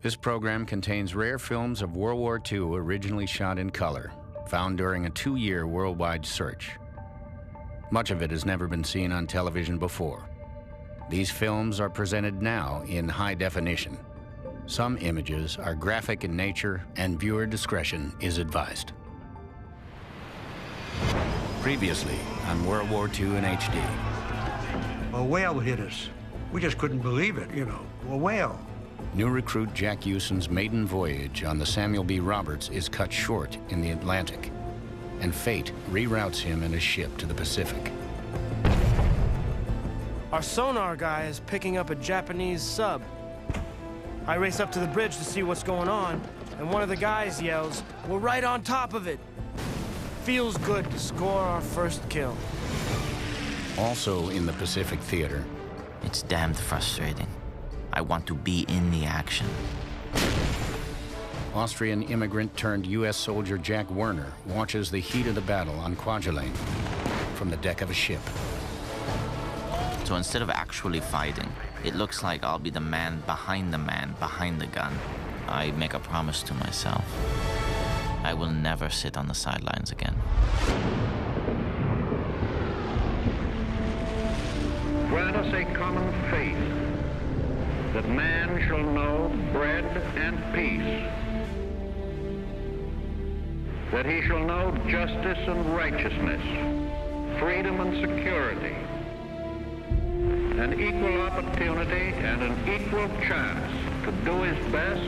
This program contains rare films of World War II originally shot in color, found during a 2-year worldwide search. Much of it has never been seen on television before. These films are presented now in high definition. Some images are graphic in nature, and viewer discretion is advised. Previously on World War II in HD. A whale hit us. We just couldn't believe it, you know, a whale. New recruit Jack Huson's maiden voyage on the Samuel B. Roberts is cut short in the Atlantic, and fate reroutes him and his ship to the Pacific. Our sonar guy is picking up a Japanese sub. I race up to the bridge to see what's going on, and one of the guys yells, "We're right on top of it." Feels good to score our first kill. Also in the Pacific Theater. It's damned frustrating. I want to be in the action. Austrian immigrant turned U.S. soldier Jack Werner watches the heat of the battle on Kwajalein from the deck of a ship. So instead of actually fighting, it looks like I'll be the man behind the gun. I make a promise to myself. I will never sit on the sidelines again. Grant us a common faith that man shall know bread and peace, that he shall know justice and righteousness, freedom and security, an equal opportunity and an equal chance to do his best,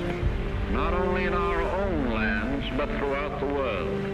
not only in our own lands, but throughout the world.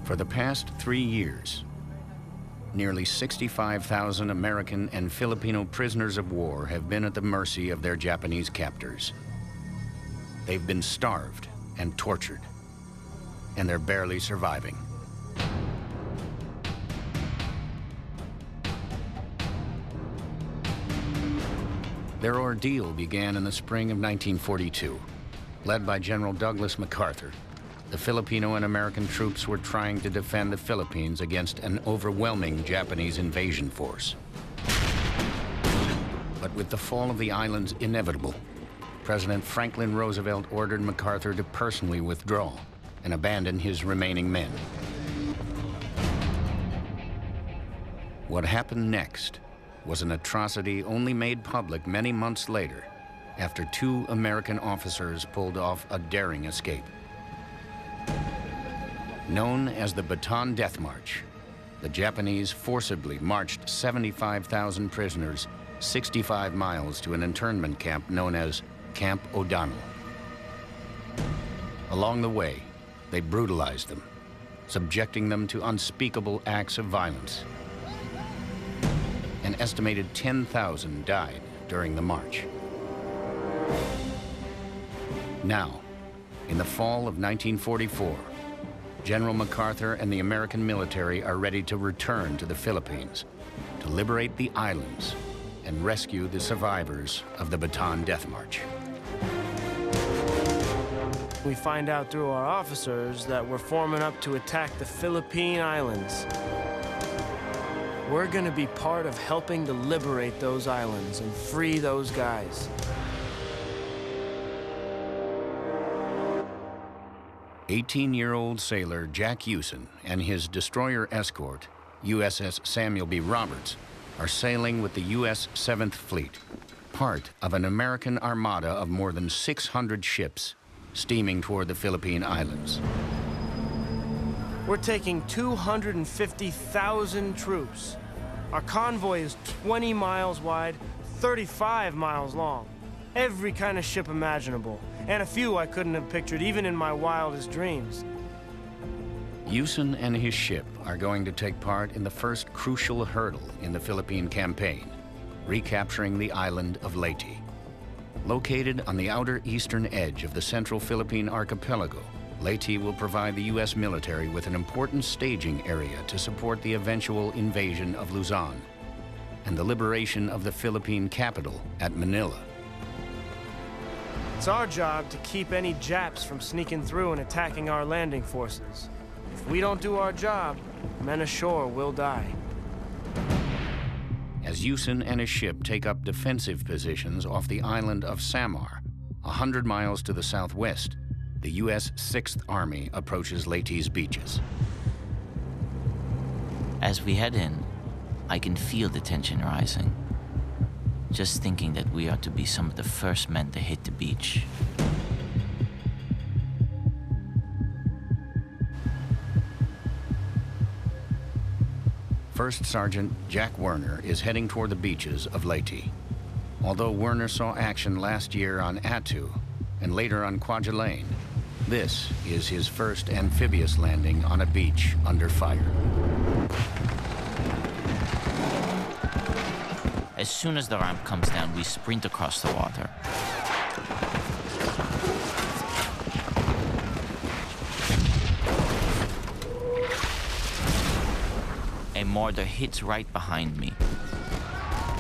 For the past 3 years, nearly 65,000 American and Filipino prisoners of war have been at the mercy of their Japanese captors. They've been starved and tortured, and they're barely surviving. Their ordeal began in the spring of 1942. Led by General Douglas MacArthur, the Filipino and American troops were trying to defend the Philippines against an overwhelming Japanese invasion force. But with the fall of the islands inevitable, President Franklin Roosevelt ordered MacArthur to personally withdraw and abandon his remaining men. What happened next was an atrocity only made public many months later, after 2 American officers pulled off a daring escape. Known as the Bataan Death March, the Japanese forcibly marched 75,000 prisoners 65 miles to an internment camp known as Camp O'Donnell. Along the way, they brutalized them, subjecting them to unspeakable acts of violence. An estimated 10,000 died during the march. Now, in the fall of 1944, General MacArthur and the American military are ready to return to the Philippines to liberate the islands and rescue the survivors of the Bataan Death March. We find out through our officers that we're forming up to attack the Philippine Islands. We're gonna be part of helping to liberate those islands and free those guys. 18-year-old sailor Jack Huson and his destroyer escort, USS Samuel B. Roberts, are sailing with the U.S. 7th Fleet, part of an American armada of more than 600 ships steaming toward the Philippine Islands. We're taking 250,000 troops. Our convoy is 20 miles wide, 35 miles long. Every kind of ship imaginable, and a few I couldn't have pictured even in my wildest dreams. Usen and his ship are going to take part in the first crucial hurdle in the Philippine campaign, recapturing the island of Leyte. Located on the outer eastern edge of the central Philippine archipelago, Leyte will provide the U.S. military with an important staging area to support the eventual invasion of Luzon and the liberation of the Philippine capital at Manila. It's our job to keep any Japs from sneaking through and attacking our landing forces. If we don't do our job, men ashore will die. As Usen and his ship take up defensive positions off the island of Samar, 100 miles to the southwest, the U.S. 6th Army approaches Leyte's beaches. As we head in, I can feel the tension rising. Just thinking that we are to be some of the first men to hit the beach. First Sergeant Jack Werner is heading toward the beaches of Leyte. Although Werner saw action last year on Attu and later on Kwajalein, this is his first amphibious landing on a beach under fire. As soon as the ramp comes down, we sprint across the water. A mortar hits right behind me.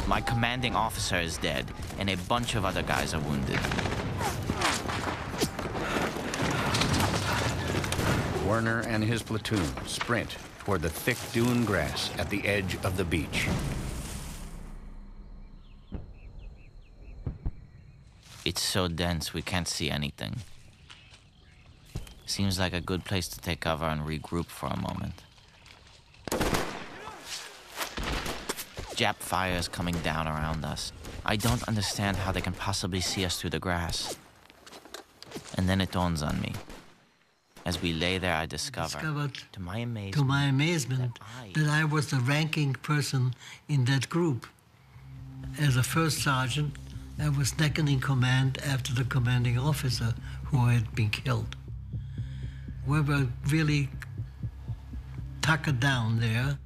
My commanding officer is dead, and a bunch of other guys are wounded. Werner and his platoon sprint toward the thick dune grass at the edge of the beach. It's so dense we can't see anything. Seems like a good place to take cover and regroup for a moment. Jap fire is coming down around us. I don't understand how they can possibly see us through the grass. And then it dawns on me. As we lay there, I discovered, to my amazement, that I was the ranking person in that group. As a first sergeant, I was second in command after the commanding officer who had been killed. We were really tuckered down there,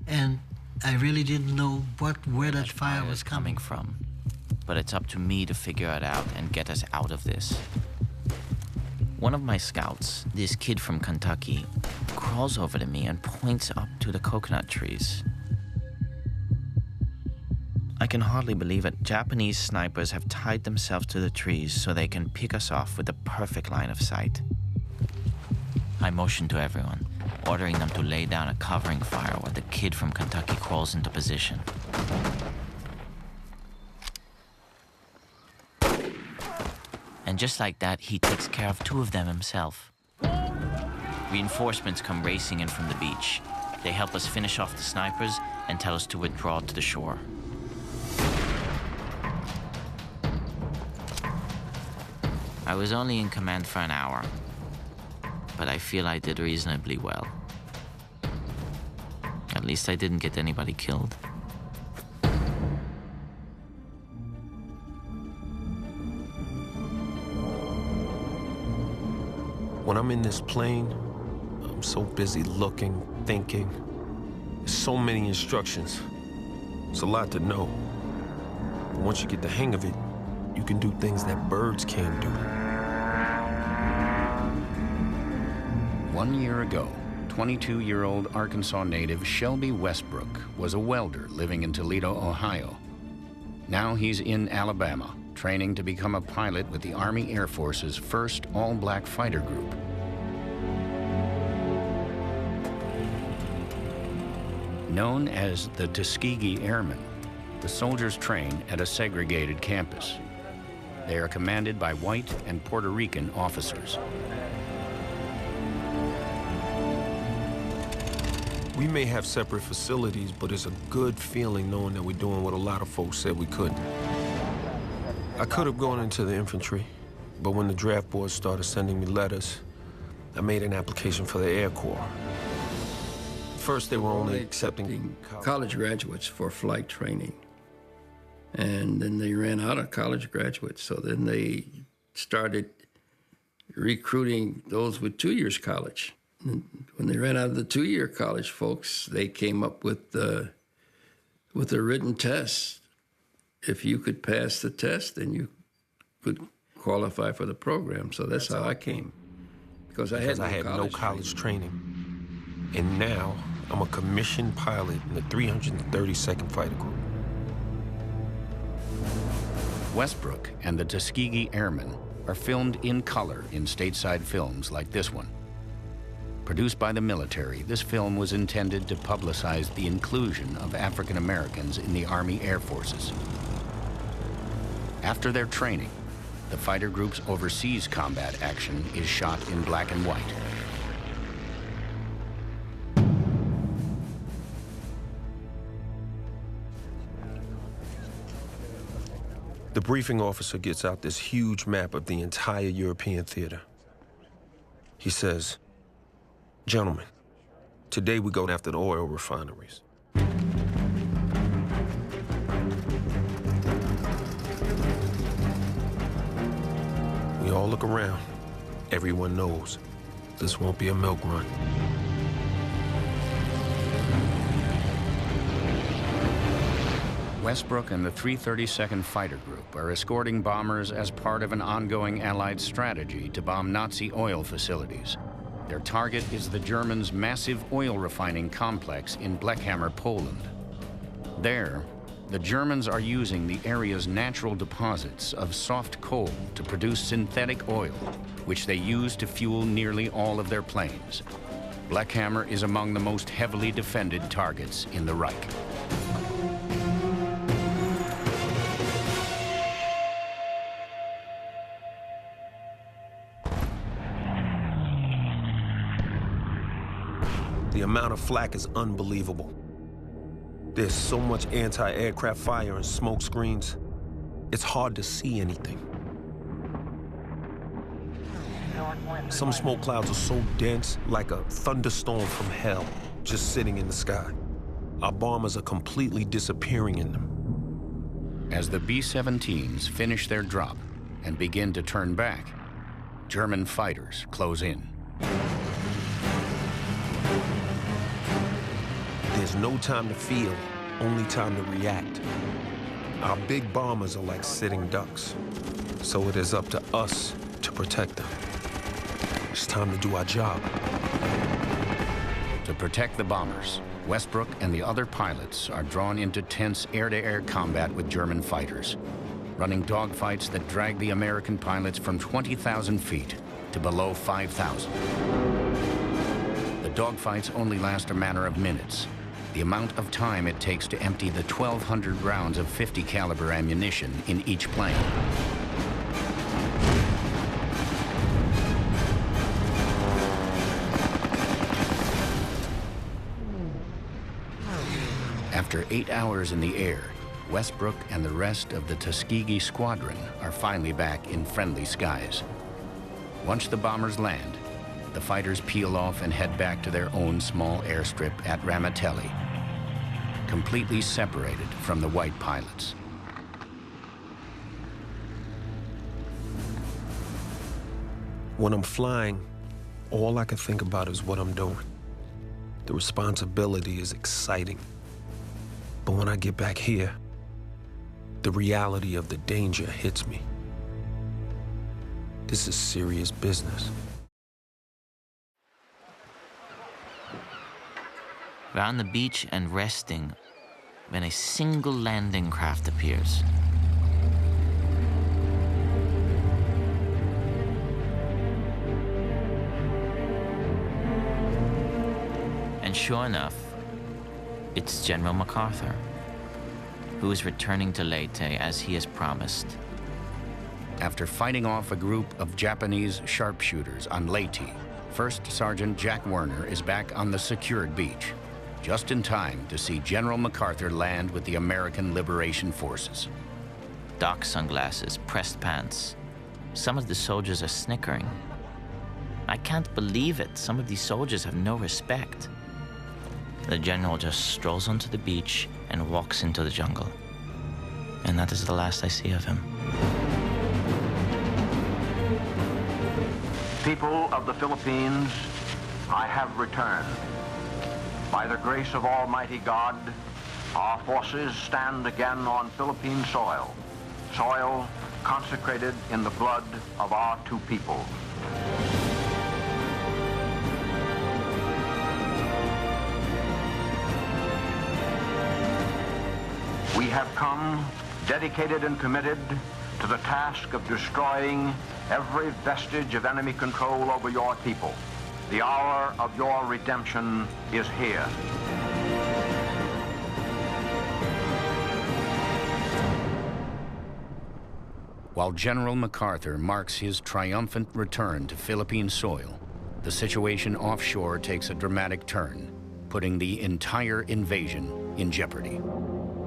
and I really didn't know where that fire was coming from. But it's up to me to figure it out and get us out of this. One of my scouts, this kid from Kentucky, crawls over to me and points up to the coconut trees. I can hardly believe it. Japanese snipers have tied themselves to the trees so they can pick us off with a perfect line of sight. I motion to everyone, ordering them to lay down a covering fire while the kid from Kentucky crawls into position. And just like that, he takes care of two of them himself. Reinforcements come racing in from the beach. They help us finish off the snipers and tell us to withdraw to the shore. I was only in command for an hour, but I feel I did reasonably well. At least I didn't get anybody killed. When I'm in this plane, I'm so busy looking, thinking. There's so many instructions. It's a lot to know. But once you get the hang of it, you can do things that birds can't do. 1 year ago, 22-year-old Arkansas native Shelby Westbrook was a welder living in Toledo, Ohio. Now he's in Alabama, training to become a pilot with the Army Air Force's first all-black fighter group. Known as the Tuskegee Airmen, the soldiers train at a segregated campus. They are commanded by white and Puerto Rican officers. We may have separate facilities, but it's a good feeling knowing that we're doing what a lot of folks said we couldn't. I could have gone into the infantry, but when the draft board started sending me letters, I made an application for the Air Corps. First, they were only accepting college graduates for flight training. And then they ran out of college graduates, so then they started recruiting those with 2 years college. And when they ran out of the 2-year college folks, they came up with a written test. If you could pass the test, then you could qualify for the program. So that's how I came. Because I had no college training. And now I'm a commissioned pilot in the 332nd Fighter Group. Westbrook and the Tuskegee Airmen are filmed in color in stateside films like this one. Produced by the military, this film was intended to publicize the inclusion of African Americans in the Army Air Forces. After their training, the fighter group's overseas combat action is shot in black and white. The briefing officer gets out this huge map of the entire European theater. He says, "Gentlemen, today we go after the oil refineries." We all look around. Everyone knows this won't be a milk run. Westbrook and the 332nd Fighter Group are escorting bombers as part of an ongoing Allied strategy to bomb Nazi oil facilities. Their target is the Germans' massive oil refining complex in Blechhammer, Poland. There, the Germans are using the area's natural deposits of soft coal to produce synthetic oil, which they use to fuel nearly all of their planes. Blechhammer is among the most heavily defended targets in the Reich. The amount of flak is unbelievable. There's so much anti-aircraft fire and smoke screens, it's hard to see anything. Some smoke clouds are so dense, like a thunderstorm from hell, just sitting in the sky. Our bombers are completely disappearing in them. As the B-17s finish their drop and begin to turn back, German fighters close in. There's no time to feel, only time to react. Our big bombers are like sitting ducks, so it is up to us to protect them. It's time to do our job. To protect the bombers, Westbrook and the other pilots are drawn into tense air-to-air combat with German fighters, running dogfights that drag the American pilots from 20,000 feet to below 5,000. The dogfights only last a matter of minutes, the amount of time it takes to empty the 1,200 rounds of .50 caliber ammunition in each plane. After 8 hours in the air, Westbrook and the rest of the Tuskegee squadron are finally back in friendly skies. Once the bombers land, the fighters peel off and head back to their own small airstrip at Ramitelli, completely separated from the white pilots. When I'm flying, all I can think about is what I'm doing. The responsibility is exciting. But when I get back here, the reality of the danger hits me. This is serious business. We're on the beach and resting when a single landing craft appears. And sure enough, it's General MacArthur, who is returning to Leyte as he has promised. After fighting off a group of Japanese sharpshooters on Leyte, First Sergeant Jack Werner is back on the secured beach, just in time to see General MacArthur land with the American Liberation Forces. Doc sunglasses, pressed pants. Some of the soldiers are snickering. I can't believe it. Some of these soldiers have no respect. The general just strolls onto the beach and walks into the jungle. And that is the last I see of him. People of the Philippines, I have returned. By the grace of Almighty God, our forces stand again on Philippine soil, soil consecrated in the blood of our two peoples. We have come dedicated and committed to the task of destroying every vestige of enemy control over your people. The hour of your redemption is here. While General MacArthur marks his triumphant return to Philippine soil, the situation offshore takes a dramatic turn, putting the entire invasion in jeopardy.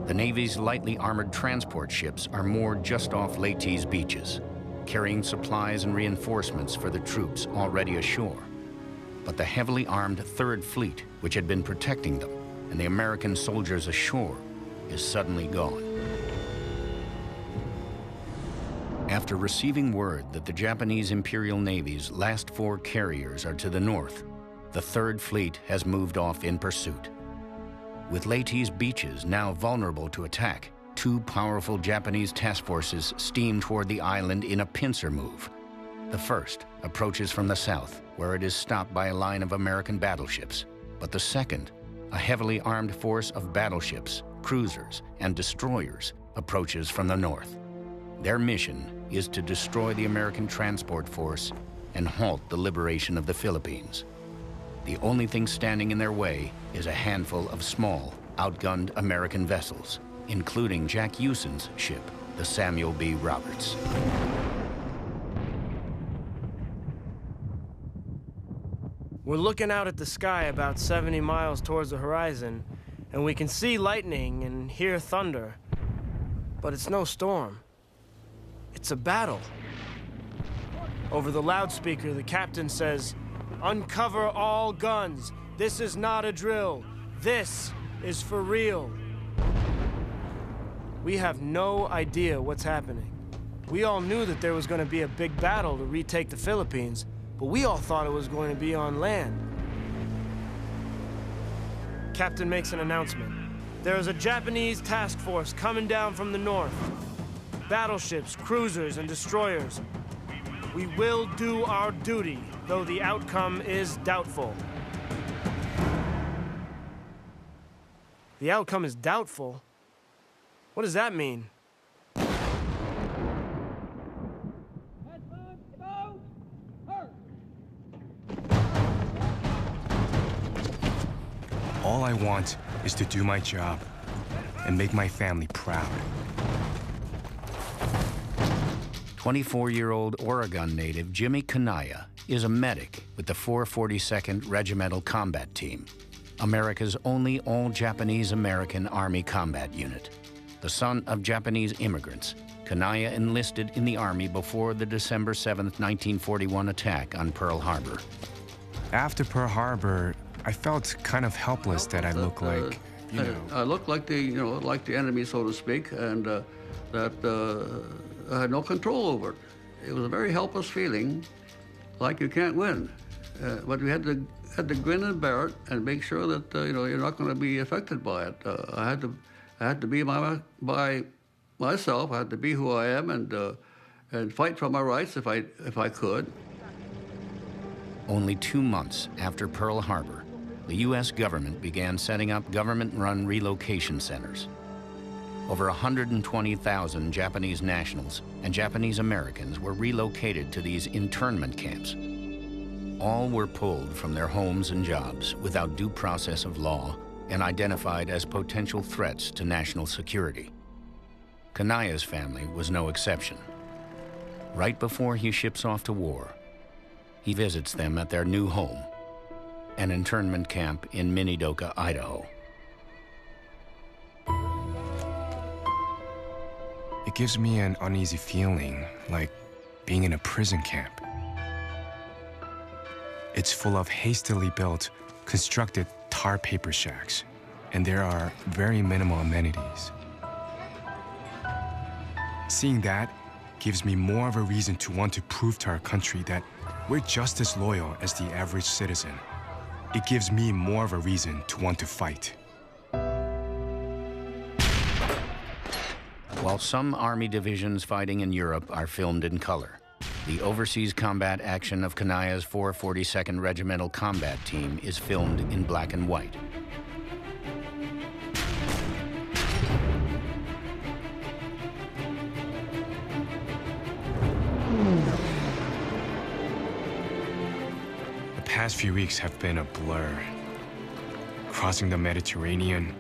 The Navy's lightly armored transport ships are moored just off Leyte's beaches, carrying supplies and reinforcements for the troops already ashore. But the heavily armed Third Fleet, which had been protecting them, and the American soldiers ashore, is suddenly gone. After receiving word that the Japanese Imperial Navy's last 4 carriers are to the north, the Third Fleet has moved off in pursuit. With Leyte's beaches now vulnerable to attack, 2 powerful Japanese task forces steam toward the island in a pincer move. The first approaches from the south, where it is stopped by a line of American battleships. But the second, a heavily armed force of battleships, cruisers, and destroyers, approaches from the north. Their mission is to destroy the American transport force and halt the liberation of the Philippines. The only thing standing in their way is a handful of small, outgunned American vessels, including Jack Huson's ship, the Samuel B. Roberts. We're looking out at the sky about 70 miles towards the horizon, and we can see lightning and hear thunder. But it's no storm. It's a battle. Over the loudspeaker, the captain says, "Uncover all guns. This is not a drill. This is for real." We have no idea what's happening. We all knew that there was going to be a big battle to retake the Philippines, but we all thought it was going to be on land. Captain makes an announcement. There is a Japanese task force coming down from the north. Battleships, cruisers, and destroyers. We will do our duty, though the outcome is doubtful. The outcome is doubtful? What does that mean? All I want is to do my job and make my family proud. 24-year-old Oregon native Jimmy Kanaya is a medic with the 442nd Regimental Combat Team, America's only all-Japanese American Army combat unit. The son of Japanese immigrants, Kanaya enlisted in the Army before the December 7, 1941 attack on Pearl Harbor. After Pearl Harbor, I felt kind of helpless that I looked like, you know... I looked like like the enemy, so to speak, and that I had no control over it. It was a very helpless feeling, like you can't win. But we had to grin and bear it and make sure that you're not going to be affected by it. I had to be by myself. I had to be who I am and fight for my rights if I could. Only 2 months after Pearl Harbor, the U.S. government began setting up government-run relocation centers. Over 120,000 Japanese nationals and Japanese Americans were relocated to these internment camps. All were pulled from their homes and jobs without due process of law and identified as potential threats to national security. Kanaya's family was no exception. Right before he ships off to war, he visits them at their new home, an internment camp in Minidoka, Idaho. It gives me an uneasy feeling, like being in a prison camp. It's full of hastily built, constructed tar paper shacks, and there are very minimal amenities. Seeing that gives me more of a reason to want to prove to our country that we're just as loyal as the average citizen. It gives me more of a reason to want to fight. While some Army divisions fighting in Europe are filmed in color, the overseas combat action of Kanaya's 442nd Regimental Combat Team is filmed in black and white. The past few weeks have been a blur. Crossing the Mediterranean,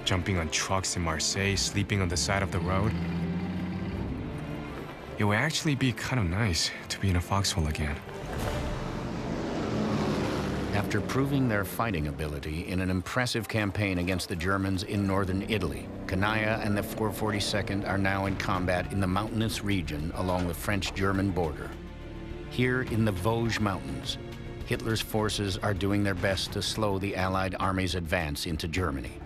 jumping on trucks in Marseille, sleeping on the side of the road. It would actually be kind of nice to be in a foxhole again. After proving their fighting ability in an impressive campaign against the Germans in northern Italy, Kanaya and the 442nd are now in combat in the mountainous region along the French-German border. Here in the Vosges Mountains, Hitler's forces are doing their best to slow the Allied army's advance into Germany.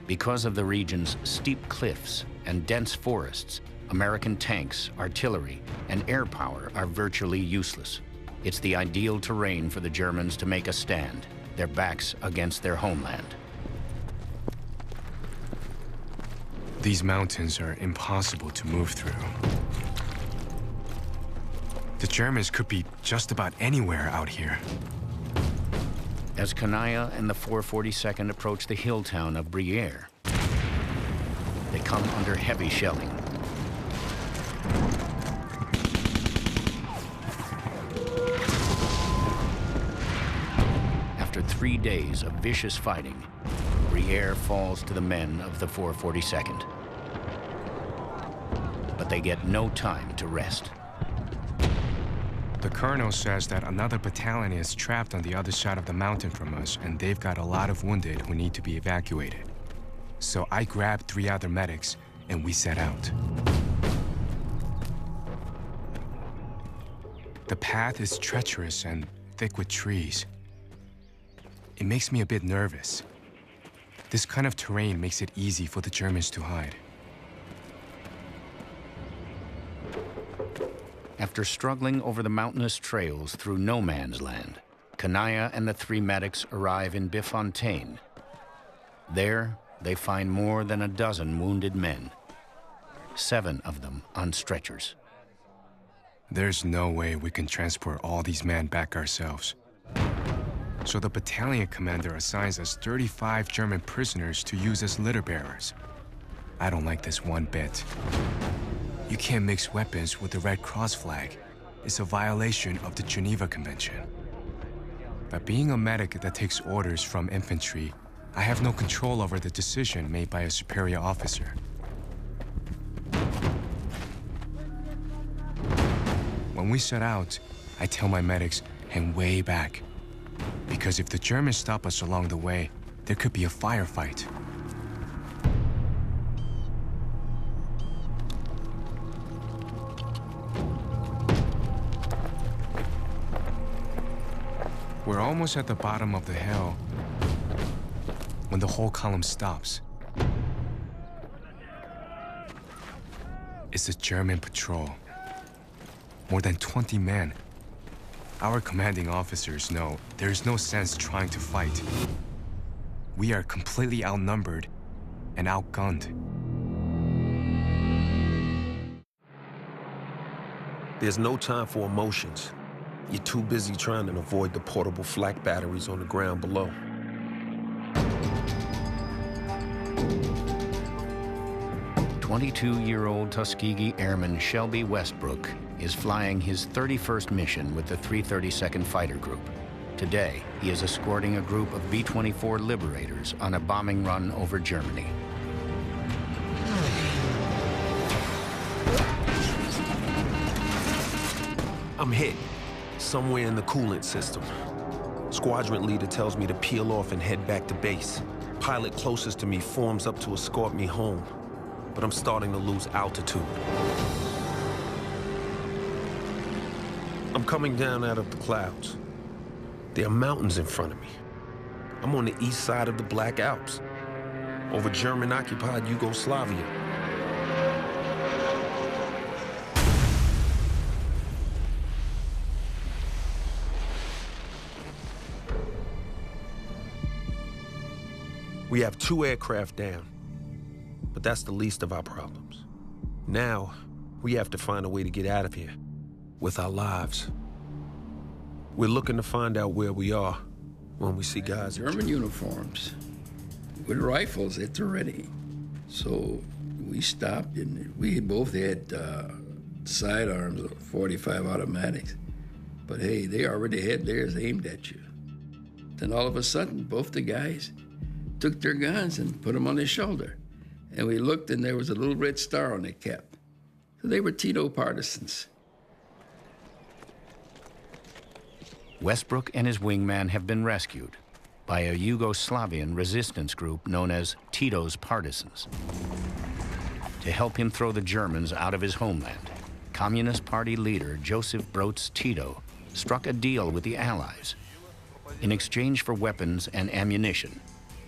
Because of the region's steep cliffs and dense forests, American tanks, artillery, and air power are virtually useless. It's the ideal terrain for the Germans to make a stand, their backs against their homeland. These mountains are impossible to move through. The Germans could be just about anywhere out here. As Kanaya and the 442nd approach the hill town of Briere, they come under heavy shelling. After 3 days of vicious fighting, Briere falls to the men of the 442nd. But they get no time to rest. The colonel says that another battalion is trapped on the other side of the mountain from us, and they've got a lot of wounded who need to be evacuated. So I grabbed 3 other medics, and we set out. The path is treacherous and thick with trees. It makes me a bit nervous. This kind of terrain makes it easy for the Germans to hide. After struggling over the mountainous trails through no man's land, Kanaya and the 3 medics arrive in Bifontaine. There, they find more than a dozen wounded men, 7 of them on stretchers. There's no way we can transport all these men back ourselves. So the battalion commander assigns us 35 German prisoners to use as litter bearers. I don't like this one bit. You can't mix weapons with the Red Cross flag. It's a violation of the Geneva Convention. But being a medic that takes orders from infantry, I have no control over the decision made by a superior officer. When we set out, I tell my medics, hang way back. Because if the Germans stop us along the way, there could be a firefight. We're almost at the bottom of the hill when the whole column stops. It's a German patrol. More than 20 men. Our commanding officers know there's no sense trying to fight. We are completely outnumbered and outgunned. There's no time for emotions. You're too busy trying to avoid the portable flak batteries on the ground below. "22-year-old Tuskegee Airman Shelby Westbrook is flying his 31st mission with the 332nd Fighter Group. Today, he is escorting a group of B-24 Liberators on a bombing run over Germany. I'm hit, somewhere in the coolant system. Squadron leader tells me to peel off and head back to base. Pilot closest to me forms up to escort me home, but I'm starting to lose altitude. I'm coming down out of the clouds. There are mountains in front of me. I'm on the east side of the Black Alps, over German-occupied Yugoslavia. We have 2 aircraft down, but that's the least of our problems. Now, we have to find a way to get out of here with our lives. We're looking to find out where we are when we see guys in German uniforms with rifles at the ready. So we stopped, and we both had sidearms of 45 automatics. But hey, they already had theirs aimed at you. Then all of a sudden, both the guys took their guns and put them on their shoulder. And we looked, and there was a little red star on their cap. So they were Tito partisans. Westbrook and his wingman have been rescued by a Yugoslavian resistance group known as Tito's Partisans. To help him throw the Germans out of his homeland, Communist Party leader Joseph Broz Tito struck a deal with the Allies. In exchange for weapons and ammunition,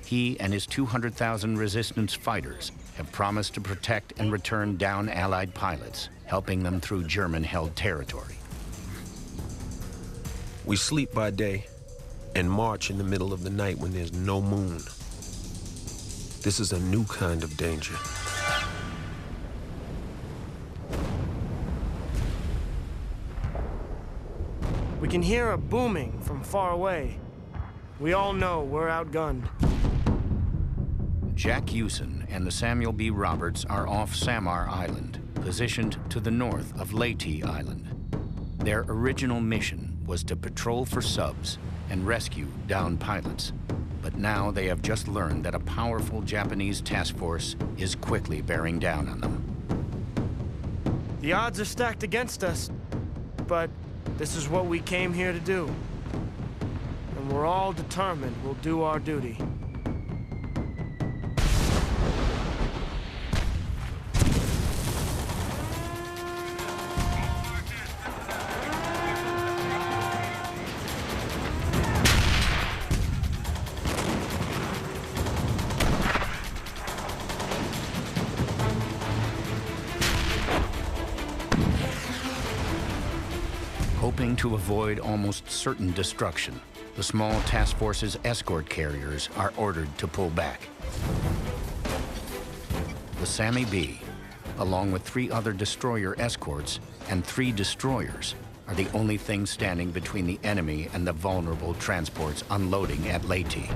he and his 200,000 resistance fighters have promised to protect and return downed Allied pilots, helping them through German-held territory. We sleep by day and march in the middle of the night when there's no moon. This is a new kind of danger. We can hear a booming from far away. We all know we're outgunned. Jack Hewson and the Samuel B. Roberts are off Samar Island, positioned to the north of Leyte Island. Their original mission was to patrol for subs and rescue downed pilots. But now they have just learned that a powerful Japanese task force is quickly bearing down on them. The odds are stacked against us, but this is what we came here to do. And we're all determined we'll do our duty. Hoping to avoid almost certain destruction, the small task force's escort carriers are ordered to pull back. The Sammy B, along with 3 other destroyer escorts and 3 destroyers, are the only things standing between the enemy and the vulnerable transports unloading at Leyte.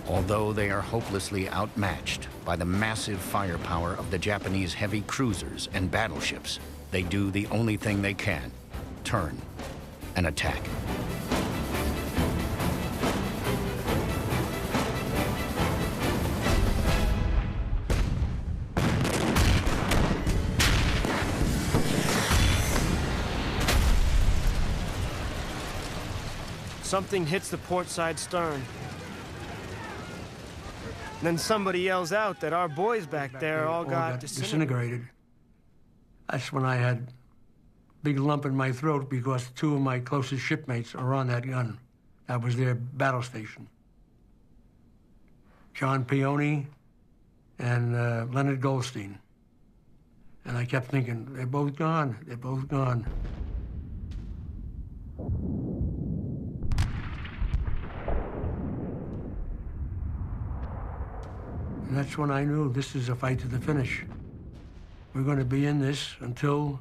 Although they are hopelessly outmatched by the massive firepower of the Japanese heavy cruisers and battleships, they do the only thing they can: turn and attack. Something hits the port side stern. Then somebody yells out that our boys back there all got disintegrated. That's when I had a big lump in my throat because 2 of my closest shipmates are on that gun. That was their battle station. John Peone and Leonard Goldstein. And I kept thinking, they're both gone, they're both gone. And that's when I knew this is a fight to the finish. We're going to be in this until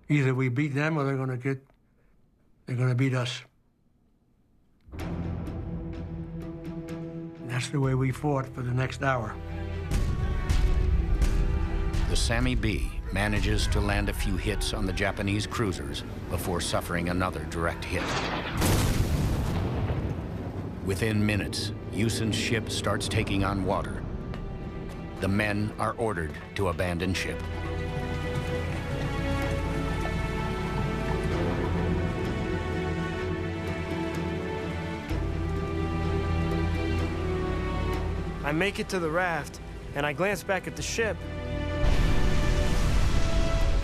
either we beat them or they're going to beat us. And that's the way we fought for the next hour. The Sammy B manages to land a few hits on the Japanese cruisers before suffering another direct hit. Within minutes, Hewson's ship starts taking on water. The men are ordered to abandon ship. I make it to the raft, and I glance back at the ship.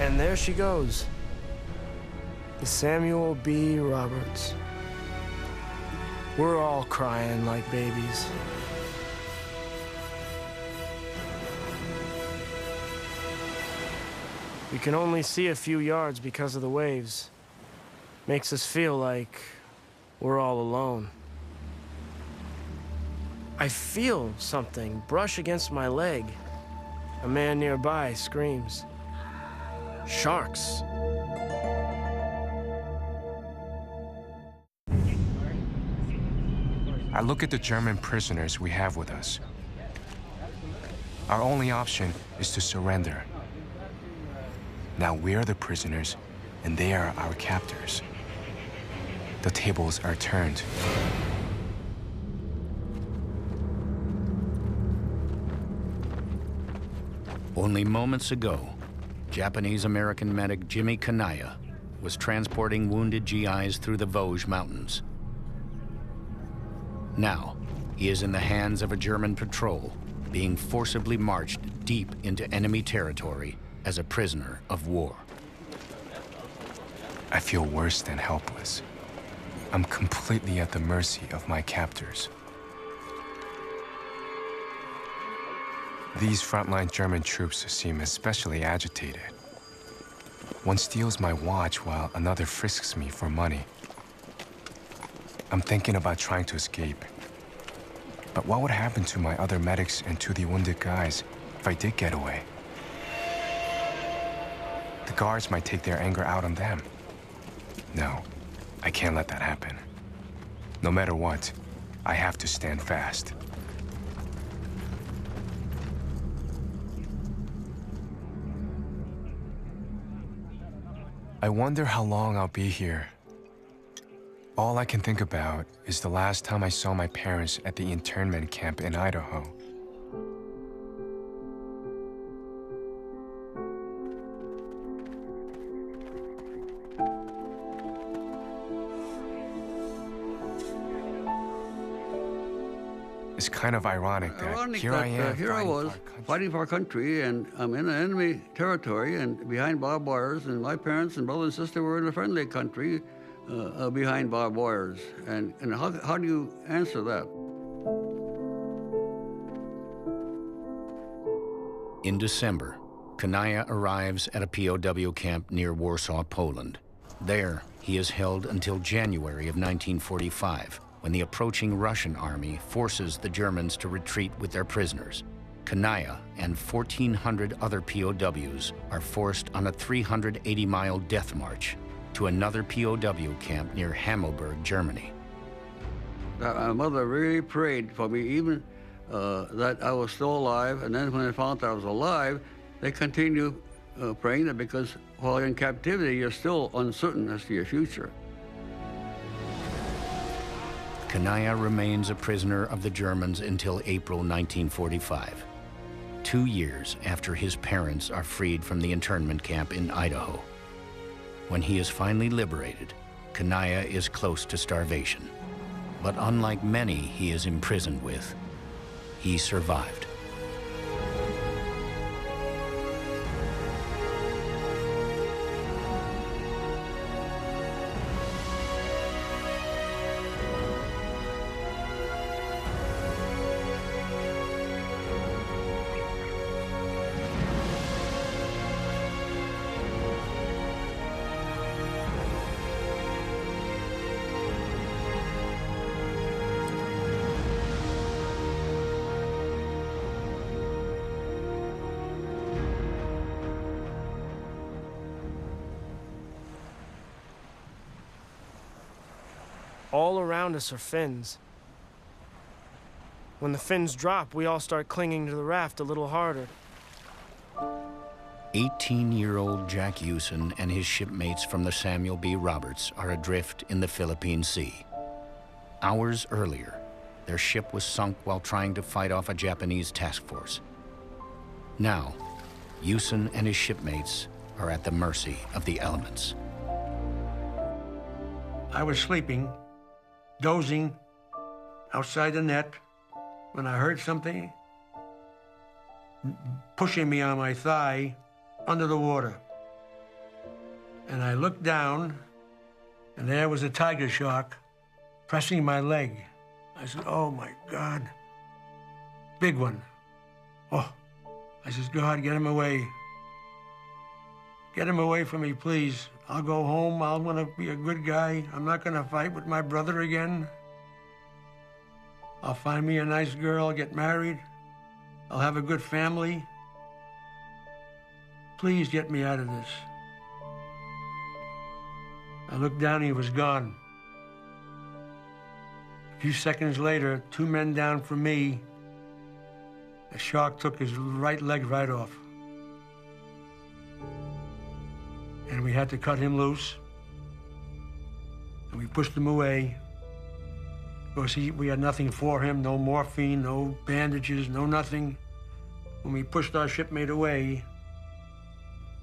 And there she goes. The Samuel B. Roberts. We're all crying like babies. We can only see a few yards because of the waves. Makes us feel like we're all alone. I feel something brush against my leg. A man nearby screams. Sharks. I look at the German prisoners we have with us. Our only option is to surrender. Now we're the prisoners, and they are our captors. The tables are turned. Only moments ago, Japanese-American medic Jimmy Kanaya was transporting wounded GIs through the Vosges Mountains. Now, he is in the hands of a German patrol, being forcibly marched deep into enemy territory as a prisoner of war. I feel worse than helpless. I'm completely at the mercy of my captors. These frontline German troops seem especially agitated. One steals my watch while another frisks me for money. I'm thinking about trying to escape. But what would happen to my other medics and to the wounded guys if I did get away? The guards might take their anger out on them. No, I can't let that happen. No matter what, I have to stand fast. I wonder how long I'll be here. All I can think about is the last time I saw my parents at the internment camp in Idaho. It's kind of ironic that here I am. Here I was fighting for our country, and I'm in enemy territory and behind barbed wires, and my parents and brother and sister were in a friendly country behind barbed wires. And how do you answer that? In December, Kanaya arrives at a POW camp near Warsaw, Poland. There, he is held until January of 1945, when the approaching Russian army forces the Germans to retreat with their prisoners. Kanaya and 1,400 other POWs are forced on a 380-mile death march to another POW camp near Hammelburg, Germany. My mother really prayed for me, even that I was still alive, and then when they found that I was alive, they continued praying that, because while you're in captivity, you're still uncertain as to your future. Kanaya remains a prisoner of the Germans until April 1945, 2 years after his parents are freed from the internment camp in Idaho. When he is finally liberated, Kanaya is close to starvation. But unlike many he is imprisoned with, he survived. All around us are fins. When the fins drop, we all start clinging to the raft a little harder. 18-year-old Jack Hewson and his shipmates from the Samuel B. Roberts are adrift in the Philippine Sea. Hours earlier, their ship was sunk while trying to fight off a Japanese task force. Now, Hewson and his shipmates are at the mercy of the elements. I was sleeping, dozing outside the net, when I heard something pushing me on my thigh under the water. And I looked down, And there was a tiger shark pressing my leg. I said, oh my God. Big one. Oh, I said, God, get him away. Get him away from me, please. I'll go home. I want to be a good guy. I'm not going to fight with my brother again. I'll find me a nice girl, get married. I'll have a good family. Please get me out of this. I looked down, he was gone. A few seconds later, 2 men down from me, the shark took his right leg right off. And we had to cut him loose. And we pushed him away. Because we had nothing for him, no morphine, no bandages, no nothing. When we pushed our shipmate away,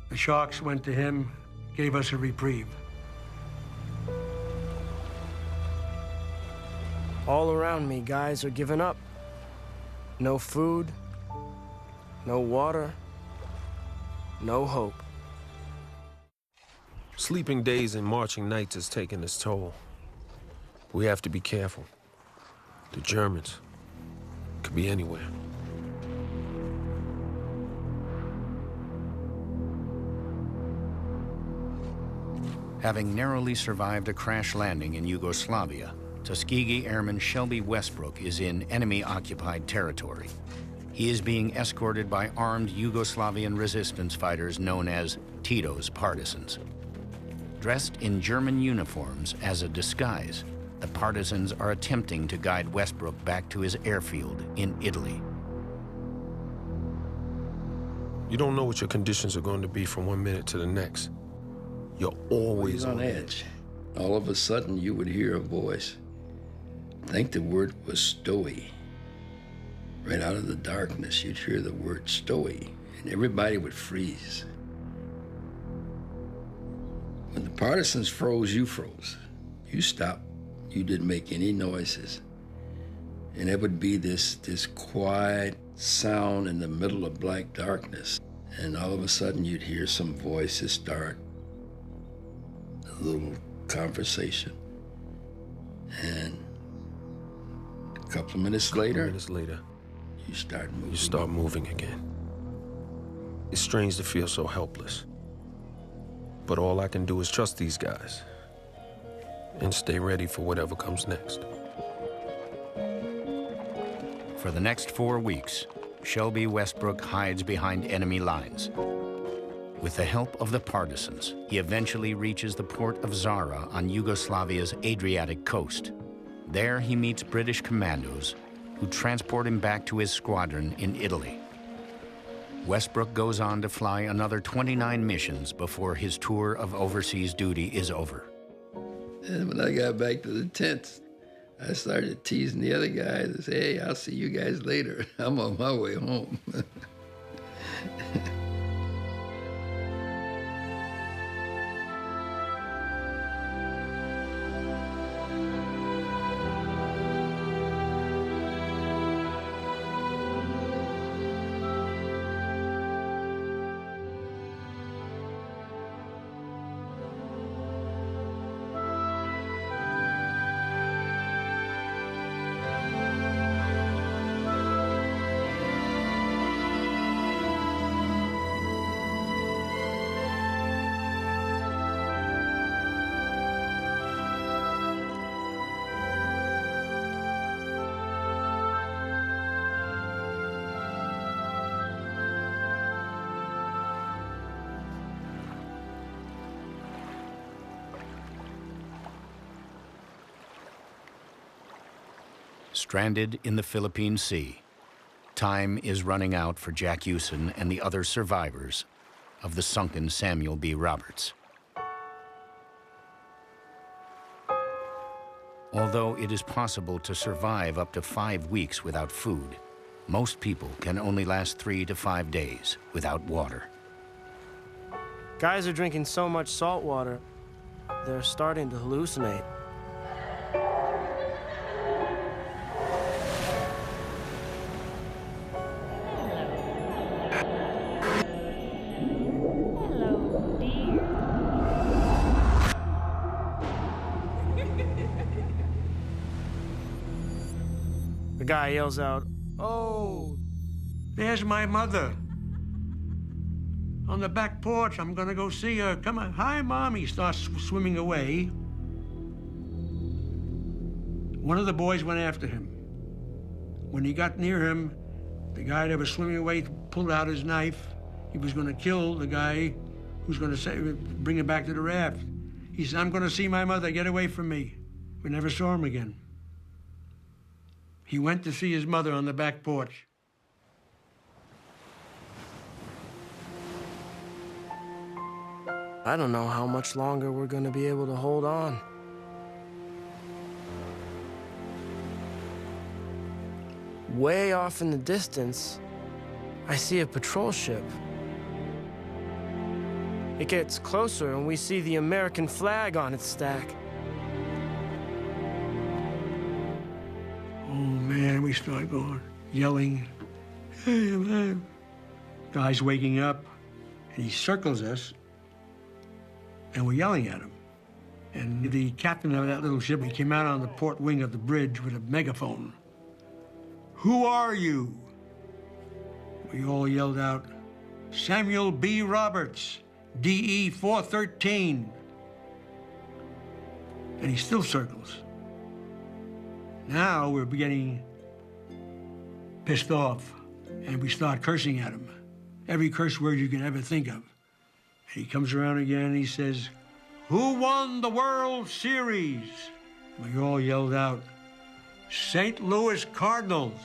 the sharks went to him, gave us a reprieve. All around me, guys are giving up. No food, no water, no hope. Sleeping days and marching nights is taking its toll. We have to be careful. The Germans could be anywhere. Having narrowly survived a crash landing in Yugoslavia, Tuskegee Airman Shelby Westbrook is in enemy-occupied territory. He is being escorted by armed Yugoslavian resistance fighters known as Tito's partisans. Dressed in German uniforms as a disguise, the partisans are attempting to guide Westbrook back to his airfield in Italy. You don't know what your conditions are going to be from one minute to the next. You're always on edge. All of a sudden, you would hear a voice. I think the word was stowy. Right out of the darkness, you'd hear the word stowy, and everybody would freeze. When the partisans froze, you froze. You stopped. You didn't make any noises. And it would be this quiet sound in the middle of black darkness. And all of a sudden, you'd hear some voices start a little conversation. And a couple of minutes later, you start moving. You start moving again. It's strange to feel so helpless. But all I can do is trust these guys and stay ready for whatever comes next. For the next 4 weeks, Shelby Westbrook hides behind enemy lines. With the help of the partisans, he eventually reaches the port of Zara on Yugoslavia's Adriatic coast. There he meets British commandos who transport him back to his squadron in Italy. Westbrook goes on to fly another 29 missions before his tour of overseas duty is over. And when I got back to the tent, I started teasing the other guys and say, hey, I'll see you guys later. I'm on my way home. Stranded in the Philippine Sea, time is running out for Jack Hewson and the other survivors of the sunken Samuel B. Roberts. Although it is possible to survive up to 5 weeks without food, most people can only last 3 to 5 days without water. Guys are drinking so much salt water, they're starting to hallucinate. The guy yells out, "Oh, there's my mother. On the back porch, I'm gonna go see her. Come on, hi, Mom." He starts swimming away. One of the boys went after him. When he got near him, the guy that was swimming away pulled out his knife. He was gonna kill the guy who's gonna bring him back to the raft. He said, "I'm gonna see my mother, get away from me." We never saw him again. He went to see his mother on the back porch. I don't know how much longer we're gonna be able to hold on. Way off in the distance, I see a patrol ship. It gets closer and we see the American flag on its stack. Oh man, we start going, yelling. "Hey, man." Guy's waking up and he circles us and we're yelling at him. And the captain of that little ship, he came out on the port wing of the bridge with a megaphone. "Who are you?" We all yelled out, "Samuel B. Roberts, DE 413. And he still circles. Now we're getting pissed off, and we start cursing at him. Every curse word you can ever think of. And he comes around again and he says, "Who won the World Series?" We all yelled out, "St. Louis Cardinals."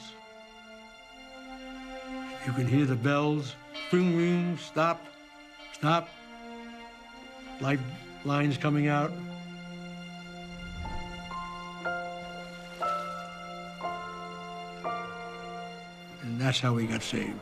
You can hear the bells, ring, ring, stop, stop. Life lines coming out. And that's how we got saved.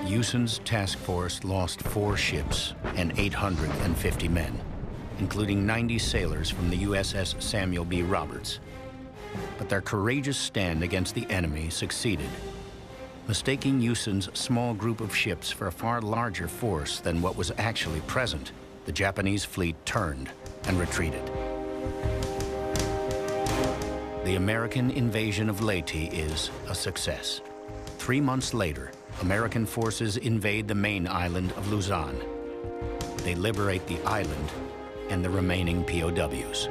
Houston's task force lost 4 ships and 850 men, including 90 sailors from the USS Samuel B. Roberts. But their courageous stand against the enemy succeeded. Mistaking Houston's small group of ships for a far larger force than what was actually present, the Japanese fleet turned and retreated. The American invasion of Leyte is a success. 3 months later, American forces invade the main island of Luzon. They liberate the island and the remaining POWs.